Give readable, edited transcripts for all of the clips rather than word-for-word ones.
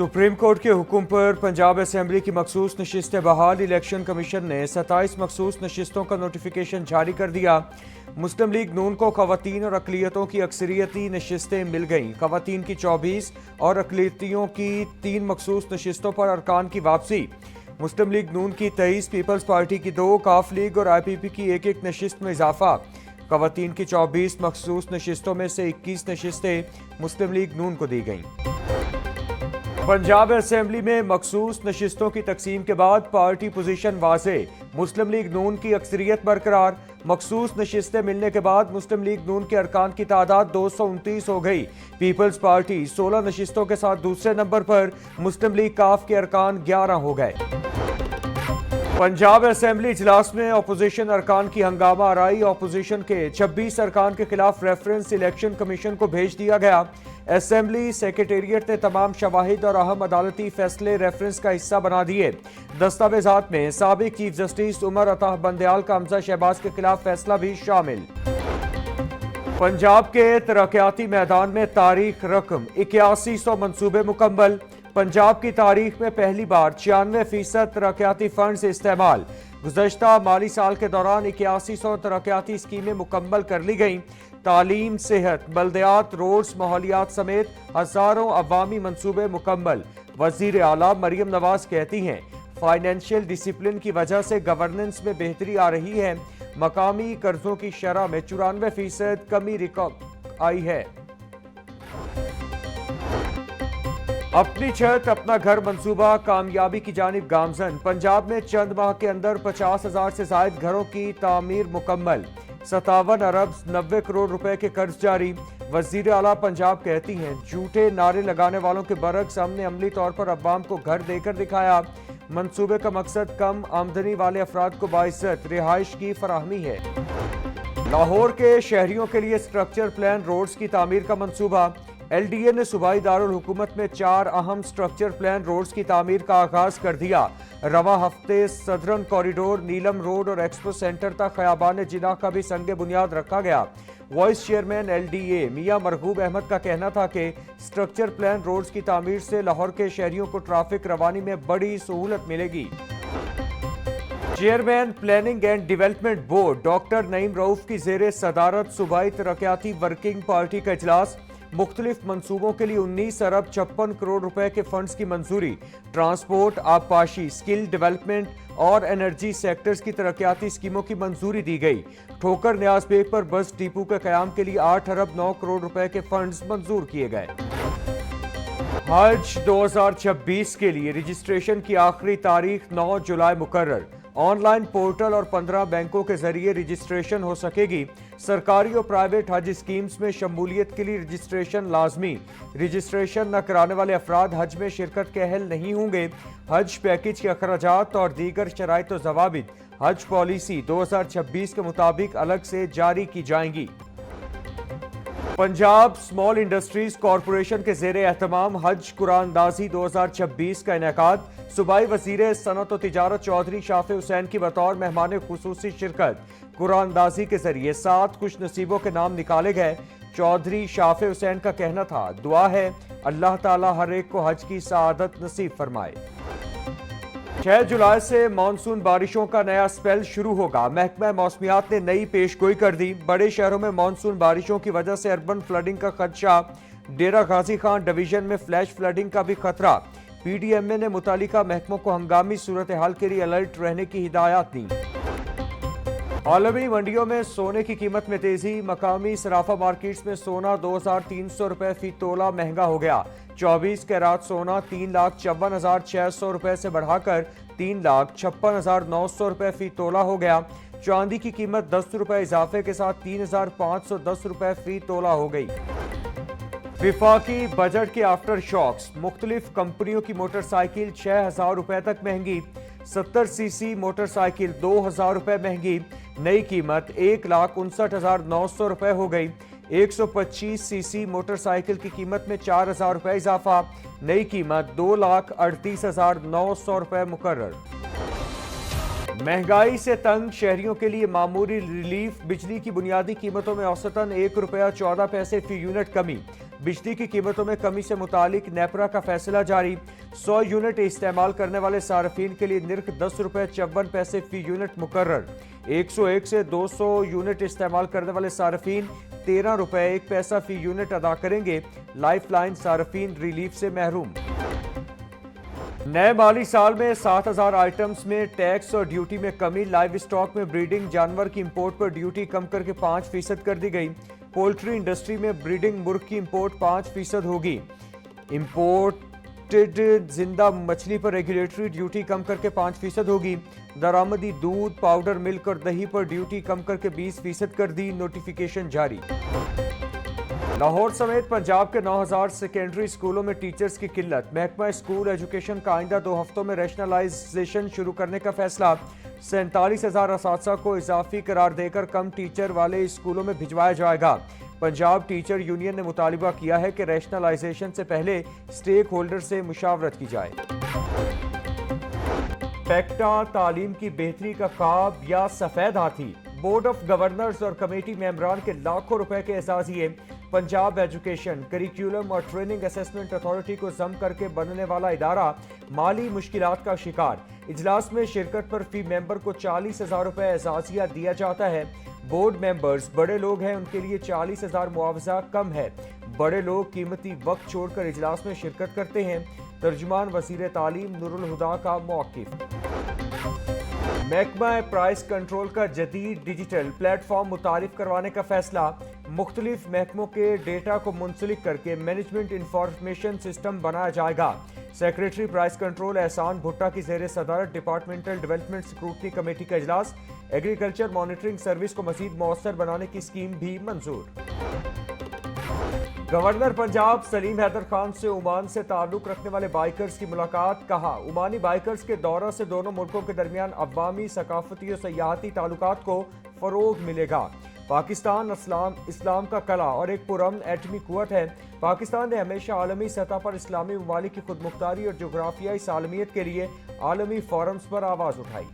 Supreme court के हुक्म पर पंजाब असेंबली की मखसूस नशिस्तें बहाल। इलेक्शन कमीशन ने 27 मखसूस नशिस्तों का नोटिफिकेशन जारी कर दिया। मुस्लिम लीग नून को खवातीन और अकलियतों की अक्सरियती नशिस्तें मिल गईं। खवातीन की 24 और अकलियतियों की 3 मखसूस नशिस्तों पर अरकान की वापसी। मुस्लिम लीग नून की 23, पीपल्स पार्टी की 2, काफ लीग और IPP की एक नशिस्त में इजाफा। खवातीन की 24 मखसूस नशिस्तों में से 21 नशिस्तें मुस्लिम लीग नून को दी गईं। पंजाब असेंबली में मखसूस नशिस्तों की तकसीम के बाद पार्टी पोजीशन वाज़े। मुस्लिम लीग नून की अक्सरियत बरकरार। मखसूस नशिस्तें मिलने के बाद मुस्लिम लीग नून के अरकान की तादाद 229 हो गई। पीपल्स पार्टी 16 नशिस्तों के साथ दूसरे नंबर पर। मुस्लिम लीग काफ के अरकान 11 हो गए। पंजाब असेंबली इजलास में अपोजिशन अरकान की हंगामा आराई। अपोजिशन के 26 अरकान के खिलाफ रेफरेंस इलेक्शन कमीशन को भेज दिया गया। असेंबली सेक्रेटेरिएट ने तमाम शवाहिद और अहम अदालती फैसले रेफरेंस का हिस्सा बना दिए। दस्तावेजात में साबिक चीफ जस्टिस उमर अता बंदयाल का हमजा शहबाज के खिलाफ फैसला भी शामिल। पंजाब के तरक्याती मैदान में तारीख रकम 8100 मंसूबे मुकम्मल। पंजाब की तारीख में पहली बार 96% तरक्याती फंड्स इस्तेमाल। गुज़श्ता माली साल के दौरान 8100 तरक्याती स्कीमें मुकम्मल कर ली गईं। तालीम, सेहत, बल्दियात, रोड्स, माहौलियात समेत हजारों अवामी मंसूबे मुकम्मल। वज़ीर आला मरियम नवाज कहती हैं फाइनेंशियल डिसिप्लिन की वजह से गवर्नेंस में बेहतरी आ रही है। मकामी कर्जों की शरह में 94% कमी रिकॉर्ड आई है। अपनी छत अपना घर मंसूबा कामयाबी की जानिब गामजन। पंजाब में चंद माह के अंदर 50,000 से जायद घरों की तामीर मुकम्मल। 57 अरब 90 करोड़ रुपए के कर्ज जारी। वजीर आला पंजाब कहती हैं झूठे नारे लगाने वालों के बरक्स हमने अमली तौर पर अवाम को घर देकर दिखाया। मंसूबे का मकसद कम आमदनी वाले अफराद को बाइज्जत रिहाइश की फराहमी है। लाहौर के शहरियों के लिए स्ट्रक्चर प्लान रोड्स की तामीर का मंसूबा। LDA ने सूबाई दारुल हुकूमत में 4 अहम स्ट्रक्चर प्लान रोड्स की तामीर का आगाज कर दिया। रवा हफ्ते सदरन कॉरिडोर, नीलम रोड और एक्सपो सेंटर तक खयाबान जिना का भी संग बुनियाद रखा गया। वाइस चेयरमैन LDA मियां मरगूब अहमद का कहना था कि स्ट्रक्चर प्लान रोड्स की तामीर से लाहौर के शहरियों को ट्रैफिक रवानी में बड़ी सहूलत मिलेगी। Chairman planning and development board doctor Naeem Rauf की जेर सदारत सूबाई तरक्याती वर्किंग पार्टी का इजलास। मुख्तलिफ मंसूबों के लिए 19 अरब 56 करोड़ रुपए के फंड्स की मंजूरी। ट्रांसपोर्ट, आबपाशी, स्किल डेवलपमेंट और एनर्जी सेक्टर्स की तरक्याती स्कीमों की मंजूरी दी गई। ठोकर न्याज बेग पर बस डिपो के कयाम के लिए 8 अरब 9 करोड़ रुपए के फंड्स मंजूर किए गए। हज 2026 के लिए रजिस्ट्रेशन की आखिरी तारीख 9 जुलाई मुकर्रर। ऑनलाइन पोर्टल और 15 बैंकों के जरिए रजिस्ट्रेशन हो सकेगी। सरकारी और प्राइवेट हज स्कीम्स में शमूलियत के लिए रजिस्ट्रेशन लाजमी। रजिस्ट्रेशन न कराने वाले अफराद हज में शिरकत के अहल नहीं होंगे। हज पैकेज के अखराजात और दीगर शराइत व ज़वाबित हज पॉलिसी 2026 के मुताबिक अलग से जारी की जाएंगी। पंजाब स्मॉल इंडस्ट्रीज कॉरपोरेशन के जेर एहतमाम हज कुरानदाजी 2026 का इनेकाद। सूबाई वजीर सनत व तिजारत चौधरी शाफे हुसैन की बतौर मेहमान खुसूसी शिरकत। कुरानदाजी के जरिए 7 खुश नसीबों के नाम निकाले गए। चौधरी शाफे हुसैन का कहना था दुआ है अल्लाह ताला हर एक को हज की सआदत नसीब फरमाए। 6 जुलाई से मानसून बारिशों का नया स्पेल शुरू होगा। महकमा मौसमियात ने नई पेशगोई कर दी। बड़े शहरों में मानसून बारिशों की वजह से अर्बन फ्लडिंग का खदशा। डेरा गाजी खान डिवीजन में फ्लैश फ्लडिंग का भी खतरा। PDMA ने मुतालिका महकमों को हंगामी सूरत हाल के लिए अलर्ट रहने की हिदायत दी। आलमी मंडियों में सोने की कीमत में तेजी। मकामी सराफा मार्केट्स में सोना 2300 रुपए फी तोला महंगा हो गया। 24 कैरात सोना 3,54,600 रुपए से बढ़ाकर 3,56,900 रुपए फी तोला हो गया। चांदी की कीमत 10 रुपए इजाफे के साथ 3,510 रुपए फी तोला हो गई। विफाकी बजट के आफ्टर शॉक्स। मुख्तलिफ कंपनियों की मोटरसाइकिल 6,000 रुपए तक महंगी। 70 सीसी मोटरसाइकिल 2,000 रुपए महंगी। नई कीमत 1,59,900 रुपए हो गई। 125 सीसी मोटरसाइकिल की कीमत में 4,000 रुपए इजाफा। नई कीमत 2,38,900 रुपए मुकर्रर। महंगाई से तंग शहरियों के लिए मामूली रिलीफ। बिजली की बुनियादी कीमतों में औसतन 1 रुपया 14 पैसे फी यूनिट कमी। बिजली की कीमतों में कमी से मुतालिक नेपरा का फैसला जारी। 100 यूनिट इस्तेमाल करने वाले सार्फिन के लिए निर्ख 10 रुपये 54 पैसे फी यूनिट मुकर्रर। 101 से 200 यूनिट इस्तेमाल करने वाले सार्फिन 13 रुपये 1 पैसा फी यूनिट अदा करेंगे। लाइफ लाइन सार्फिन रिलीफ से महरूम। नए माली साल में 7,000 आइटम्स में टैक्स और ड्यूटी में कमी। लाइव स्टॉक में ब्रीडिंग जानवर की इंपोर्ट पर ड्यूटी कम करके 5% कर दी गई। पोल्ट्री इंडस्ट्री में ब्रीडिंग मुर्ग की इंपोर्ट 5% होगी। इंपोर्टेड जिंदा मछली पर रेगुलेटरी ड्यूटी कम करके 5% होगी। दरामदी दूध, पाउडर, मिल्क और दही पर ड्यूटी कम करके 20% कर दी। नोटिफिकेशन जारी। लाहौर समेत पंजाब के 9,000 सेकेंडरी स्कूलों में टीचर्स की किल्लत। महकमा स्कूल एजुकेशन का आइंदा 2 हफ्तों में रैशनलाइजेशन शुरू करने का फैसला। 47,000 असातिज़ा को इजाफी करार देकर कम टीचर वाले स्कूलों में भिजवाया जाएगा। पंजाब टीचर यूनियन ने मुतालिबा किया है कि रैशनलाइजेशन से पहले स्टेक होल्डर से मुशावरत की जाए। पैक्टा तालीम की बेहतरी का ख्वाब या सफेद हाथी। बोर्ड ऑफ गवर्नर्स और कमेटी मेंबरान के लाखों रुपए के एजाजिए। पंजाब एजुकेशन करिकुलम और ट्रेनिंग असेसमेंट अथॉरिटी को जम करके बनने वाला इदारा माली मुश्किलात का शिकार। इजलास में शिरकत पर फी मेंबर को 40,000 रुपए एजाजिया दिया जाता है। बोर्ड मेंबर्स बड़े लोग हैं, उनके लिए 40,000 मुआवजा कम है। बड़े लोग कीमती वक्त छोड़कर इजलास में शिरकत करते हैं। तर्जुमान वजीर तालीम नूरुल हुदा का मौक़िफ़। महकमा प्राइस कंट्रोल का जदीद डिजिटल प्लेटफॉर्म मुतारिफ करवाने का फैसला। मुख्तलिफ महकमों के डेटा को मुंसलिक करके मैनेजमेंट इंफॉर्मेशन सिस्टम बनाया जाएगा। सेक्रेटरी प्राइस कंट्रोल एहसान भुट्टा की ज़ेर सदारत डिपार्टमेंटल डेवलपमेंट स्क्रूटनी कमेटी का इजलास। एग्रीकल्चर मॉनिटरिंग सर्विस को मज़ीद मौसर बनाने की स्कीम भी मंजूर। गवर्नर पंजाब सलीम हैदर खान से ओमान से ताल्लुक रखने वाले बाइकर्स की मुलाकात। कहा, ओमानी बाइकर्स के दौरा से दोनों मुल्कों के दरमियान अवामी, सकाफती और सयाहती ताल्लुकात को फरोग मिलेगा। पाकिस्तान इस्लाम का कला और एक पुरअमन एटमी कुव्वत है। पाकिस्तान ने हमेशा आलमी सतह पर इस्लामी ममालिक की खुदमुख्तारी और जोग्राफियाई सालमियत के लिए आलमी फोरम्स पर आवाज़ उठाई।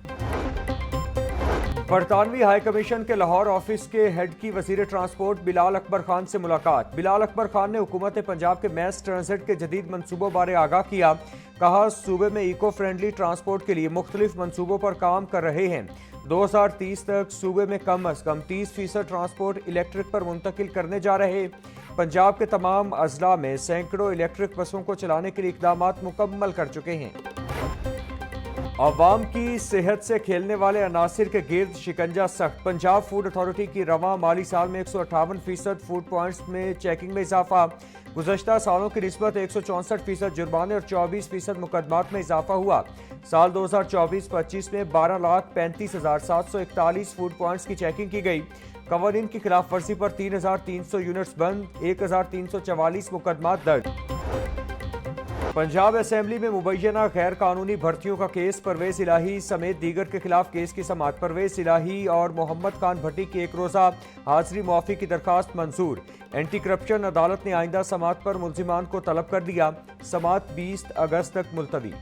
बरतानवी हाई कमीशन के लाहौर ऑफिस के हेड की वजीर ट्रांसपोर्ट बिलाल अकबर खान से मुलाकात। बिलाल अकबर खान ने हुकूमत पंजाब के मैस ट्रांजिट के जदीद मनसूबों बारे आगाह किया। कहा, सूबे में इको फ्रेंडली ट्रांसपोर्ट के लिए मुख्तलिफ मनसूबों पर काम कर रहे हैं। 2030 तक सूबे में कम अज कम 30% ट्रांसपोर्ट इलेक्ट्रिक पर मुंतकिल करने जा रहे। पंजाब के तमाम अजला में सैकड़ों इलेक्ट्रिक बसों को चलाने के लिए इक़दामात मुकम्मल कर चुके हैं। अवाम की सेहत से खेलने वाले अनासिर के गिर्द शिकंजा सख्त। पंजाब फूड अथॉरिटी की रवां माली साल में 158% फूड पॉइंट्स में चेकिंग में इजाफा। गुज़श्ता सालों की निस्बत 164% जुर्माने और 24% मुकदमात में इजाफा हुआ। साल 2024-25 में 12,35,741 फूड पॉइंट्स की चेकिंग की गई। कवानीन की खिलाफ वर्जी पर 3,300 यूनिट्स बंद, 1,344 मुकदमात दर्ज। पंजाब असेंबली में मुबैना गैर कानूनी भर्तियों का केस। परवेज इलाही समेत दीगर के खिलाफ केस की समाअत। परवेज इलाही और मोहम्मद खान भट्टी की एक रोज़ा हाजिरी मुआफ़ी की दरखास्त मंजूर। एंटी करप्शन अदालत ने आइंदा समाअत पर मुल्जिमान को तलब कर दिया। समाअत 20 अगस्त तक मुलतवी।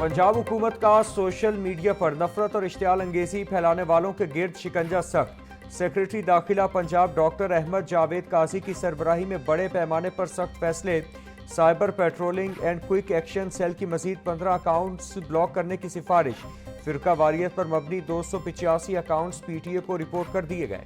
पंजाब हुकूमत का सोशल मीडिया पर नफरत और इश्तियाल अंगेजी फैलाने वालों के गिर्द शिकंजा सख्त। सेक्रेटरी दाखिला पंजाब डॉक्टर अहमद जावेद काजी की सरबराही में बड़े पैमाने पर सख्त फैसले। Cyber patrolling and quick action cell की मजीद 15 अकाउंट्स ब्लॉक करने की सिफारिश। फिरका वारियत पर मबनी 285 अकाउंट्स PTA को रिपोर्ट कर दिए गए।